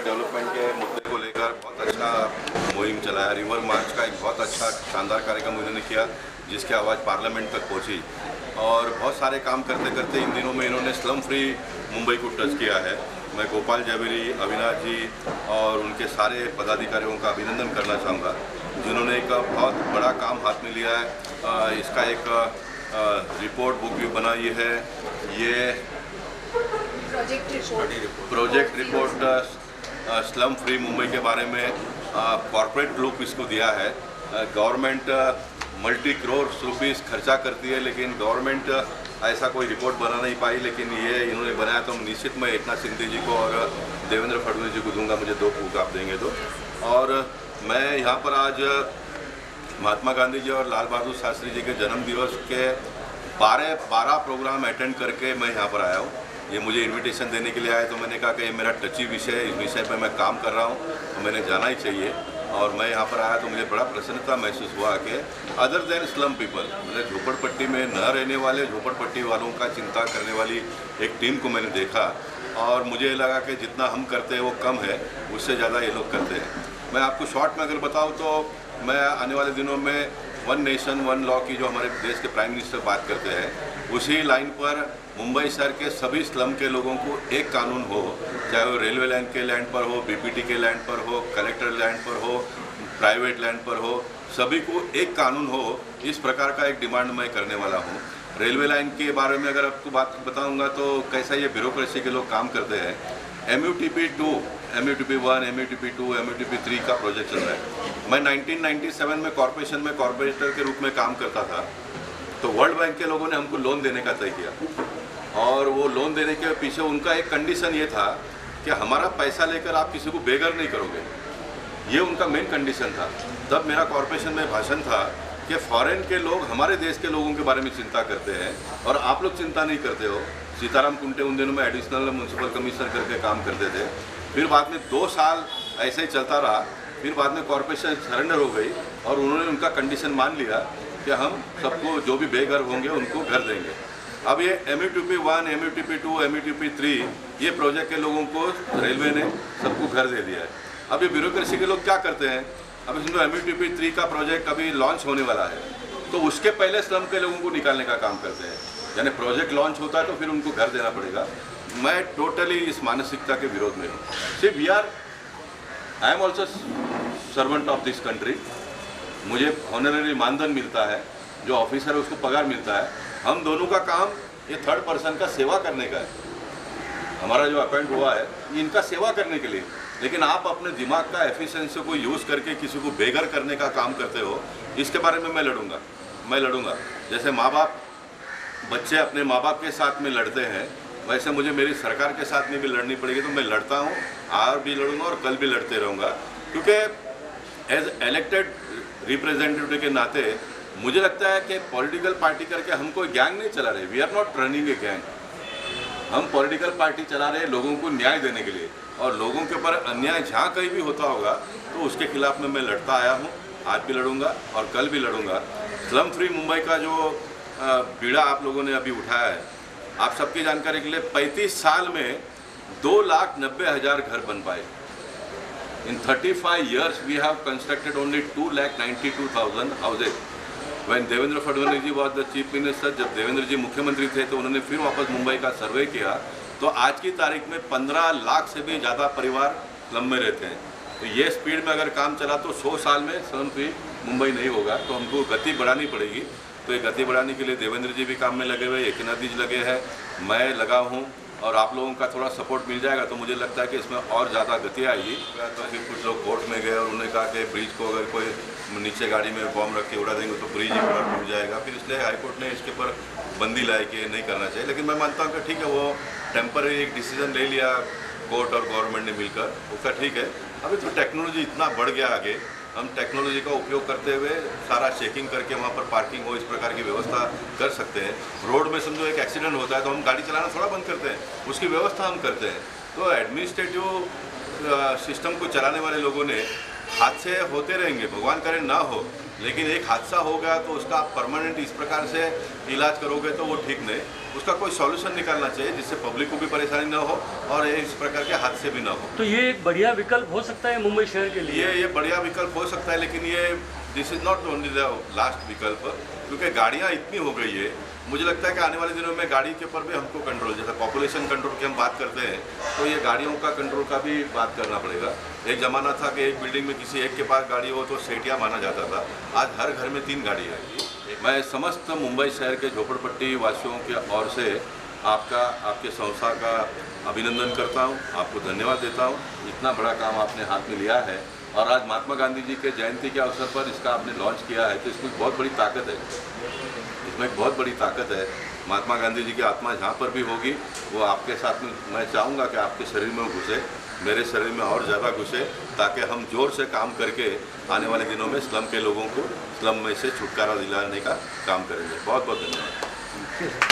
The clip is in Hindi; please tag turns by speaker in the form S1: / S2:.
S1: डेवलपमेंट के मुद्दे को लेकर बहुत अच्छा मुहिम चलाया। रिवर मार्च का एक बहुत अच्छा शानदार कार्यक्रम उन्होंने किया जिसकी आवाज़ पार्लियामेंट तक पहुंची और बहुत सारे काम करते करते इन दिनों में इन्होंने स्लम फ्री मुंबई को टच किया है। मैं गोपाल जवेरी, अविनाश जी और उनके सारे पदाधिकारियों का अभिनंदन करना चाहूँगा जिन्होंने एक बहुत बड़ा काम हाथ में लिया है। इसका एक रिपोर्ट बुक भी बनाई है। ये project report slum free Mumbai के बारे में कॉरपोरेट लुक इसको दिया है। गवर्नमेंट मल्टी करोड़ रुपीस खर्चा करती है लेकिन गवर्नमेंट ऐसा कोई रिपोर्ट बना नहीं पाई, लेकिन ये इन्होंने बनाया तो निश्चित मैं एकनाथ शिंदे जी को और देवेंद्र फडणवीस जी को दूंगा, मुझे 2 बुक आप देंगे तो। और मैं यहाँ पर आज महात्मा गांधी जी और लाल बहादुर शास्त्री जी के जन्म दिवस के 12 प्रोग्राम अटेंड करके मैं यहाँ पर आया हूँ। ये मुझे इनविटेशन देने के लिए आया तो मैंने कहा कि ये मेरा टची विषय है, इस विषय पर मैं काम कर रहा हूँ तो मैंने जाना ही चाहिए। और मैं यहाँ पर आया तो मुझे बड़ा प्रसन्नता महसूस हुआ कि अदर देन स्लम पीपल, मतलब झोपड़पट्टी में न रहने वाले झोपड़पट्टी वालों का चिंता करने वाली एक टीम को मैंने देखा और मुझे लगा कि जितना हम करते हैं वो कम है, उससे ज़्यादा ये लोग करते हैं। मैं आपको शॉर्ट में अगर बताऊँ तो मैं आने वाले दिनों में 1 नेशन 1 लॉ की जो हमारे देश के प्राइम मिनिस्टर बात करते हैं, उसी लाइन पर मुंबई शहर के सभी स्लम के लोगों को एक कानून हो, चाहे वो रेलवे लाइन के लैंड पर हो, बीपीटी के लैंड पर हो, कलेक्टर लैंड पर हो, प्राइवेट लैंड पर हो, सभी को एक कानून हो, इस प्रकार का एक डिमांड मैं करने वाला हूँ। रेलवे लाइन के बारे में अगर आपको बात बताऊँगा तो कैसा ये ब्यूरोक्रेसी के लोग काम करते हैं। MUTP 2, MUTP 1, MUTP 2, MUTP 3 का प्रोजेक्ट चल रहा है। मैं 1997 में कॉरपोरेशन में कॉर्पोरेटर के रूप में काम करता था तो वर्ल्ड बैंक के लोगों ने हमको लोन देने का तय किया और वो लोन देने के पीछे उनका एक कंडीशन ये था कि हमारा पैसा लेकर आप किसी को बेघर नहीं करोगे, ये उनका मेन कंडीशन था। तब मेरा कॉर्पोरेशन में भाषण था कि फॉरेन के लोग हमारे देश के लोगों के बारे में चिंता करते हैं और आप लोग चिंता नहीं करते हो। सीताराम कुंटे उन दिनों में एडिशनल म्यूनसिपल कमिश्नर करके काम करते थे। फिर बाद में 2 साल ऐसे ही चलता रहा, फिर बाद में कॉर्पोरेशन सरेंडर हो गई और उन्होंने उनका कंडीशन मान लिया कि हम सबको जो भी बेघर होंगे उनको घर देंगे। अब ये MUTP 1, MUTP 2, MUTP 3 ये प्रोजेक्ट के लोगों को रेलवे ने सबको घर दे दिया है। अब ये ब्यूरोक्रेसी के लोग क्या करते हैं, अब इसमें MUTP 3 का प्रोजेक्ट अभी लॉन्च होने वाला है तो उसके पहले स्लम के लोगों को निकालने का काम करते हैं, यानी प्रोजेक्ट लॉन्च होता है तो फिर उनको घर देना पड़ेगा। मैं टोटली इस मानसिकता के विरोध में हूँ। सिर्फ I am also servant of this country, मुझे ऑनररी मानधन मिलता है, जो ऑफिसर है उसको पगार मिलता है। हम दोनों का काम ये 3rd पर्सन का सेवा करने का है। हमारा जो अपॉइंट हुआ है इनका सेवा करने के लिए, लेकिन आप अपने दिमाग का एफिशिएंसी को यूज़ करके किसी को बेघर करने का काम करते हो, इसके बारे में मैं लड़ूंगा। जैसे माँ बाप बच्चे अपने माँ बाप के साथ में लड़ते हैं, वैसे मुझे मेरी सरकार के साथ में भी लड़नी पड़ेगी तो मैं लड़ता हूँ, आज भी लड़ूंगा और कल भी लड़ते रहूँगा। क्योंकि एज इलेक्टेड रिप्रेजेंटेटिव के नाते मुझे लगता है कि पॉलिटिकल पार्टी करके हम कोई गैंग नहीं चला रहे। We are not running a gang. हम पॉलिटिकल पार्टी चला रहे लोगों को न्याय देने के लिए, और लोगों के ऊपर अन्याय जहाँ कहीं भी होता होगा तो उसके खिलाफ में मैं लड़ता आया हूँ, आज भी लड़ूंगा और कल भी लड़ूंगा। स्लम फ्री मुंबई का जो बीड़ा आप लोगों ने अभी उठाया है, आप सबकी जानकारी के लिए 35 साल में 2,90,000 घर बन पाए। In 35 years, we have constructed only 2,92,000 houses. When Devendra Fadnavis ji was the chief minister, जब देवेंद्र जी मुख्यमंत्री थे तो उन्होंने फिर वापस मुंबई का सर्वे किया तो आज की तारीख में 15 लाख से भी ज़्यादा परिवार स्लम में रहते हैं। तो ये स्पीड में अगर काम चला तो 100 साल में स्लम फ्री मुंबई नहीं होगा, तो हमको गति बढ़ानी पड़ेगी। तो ये गति बढ़ाने के लिए देवेंद्र जी भी काम में लगे हुए, एकनाथ जी लगे हैं, मैं लगा हूँ और आप लोगों का थोड़ा सपोर्ट मिल जाएगा तो मुझे लगता है कि इसमें और ज़्यादा गति आएगी। तो फिर कुछ लोग कोर्ट में गए और उन्होंने कहा कि ब्रिज को अगर कोई नीचे गाड़ी में बॉम्ब रख के उड़ा देंगे तो ब्रिज ही पूरा टूट जाएगा। फिर इसलिए हाईकोर्ट ने इसके ऊपर बंदी लाई कि नहीं करना चाहिए। लेकिन मैं मानता हूँ कि ठीक है, वो टेम्पररी एक डिसीजन ले लिया कोर्ट और गवर्नमेंट ने मिलकर, उसका ठीक है। अभी तो टेक्नोलॉजी इतना बढ़ गया आगे, हम टेक्नोलॉजी का उपयोग करते हुए सारा चेकिंग करके वहाँ पर पार्किंग हो, इस प्रकार की व्यवस्था कर सकते हैं। रोड में समझो एक एक्सीडेंट होता है तो हम गाड़ी चलाना थोड़ा बंद करते हैं, उसकी व्यवस्था हम करते हैं। तो एडमिनिस्ट्रेटिव सिस्टम को चलाने वाले लोगों ने, हादसे होते रहेंगे, भगवान करे ना हो, लेकिन एक हादसा हो गया तो उसका आप परमानेंट इस प्रकार से इलाज करोगे तो वो ठीक नहीं। उसका कोई सॉल्यूशन निकालना चाहिए जिससे पब्लिक को भी परेशानी न हो और इस प्रकार के हादसे भी न हो।
S2: तो ये एक बढ़िया विकल्प हो सकता है मुंबई शहर के लिए।
S1: ये बढ़िया विकल्प हो सकता है, लेकिन ये this is not only the last विकल्प, क्योंकि गाड़ियाँ इतनी हो गई है। मुझे लगता है कि आने वाले दिनों में गाड़ी के ऊपर भी हमको कंट्रोल, जैसे पॉपुलेशन कंट्रोल की हम बात करते हैं, तो ये गाड़ियों का कंट्रोल का भी बात करना पड़ेगा। एक ज़माना था कि एक बिल्डिंग में किसी एक के पास गाड़ी हो तो सेठिया माना जाता था, आज हर घर में 3 गाड़ी है। मैं समस्त मुंबई शहर के झोपड़पट्टी वासियों की ओर से आपके संस्था का अभिनंदन करता हूँ, आपको धन्यवाद देता हूँ। इतना बड़ा काम आपने हाथ में लिया है और आज महात्मा गांधी जी के जयंती के अवसर पर इसका आपने लॉन्च किया है, तो इसमें बहुत बड़ी ताकत है। इसमें एक बहुत बड़ी ताकत है। महात्मा गांधी जी की आत्मा जहाँ पर भी होगी वो आपके साथ में, मैं चाहूँगा कि आपके शरीर में घुसे, मेरे शरीर में और ज़्यादा घुसे, ताकि हम जोर से काम करके आने वाले दिनों में स्लम के लोगों को स्लम में से छुटकारा दिलाने का काम करेंगे। बहुत बहुत धन्यवाद।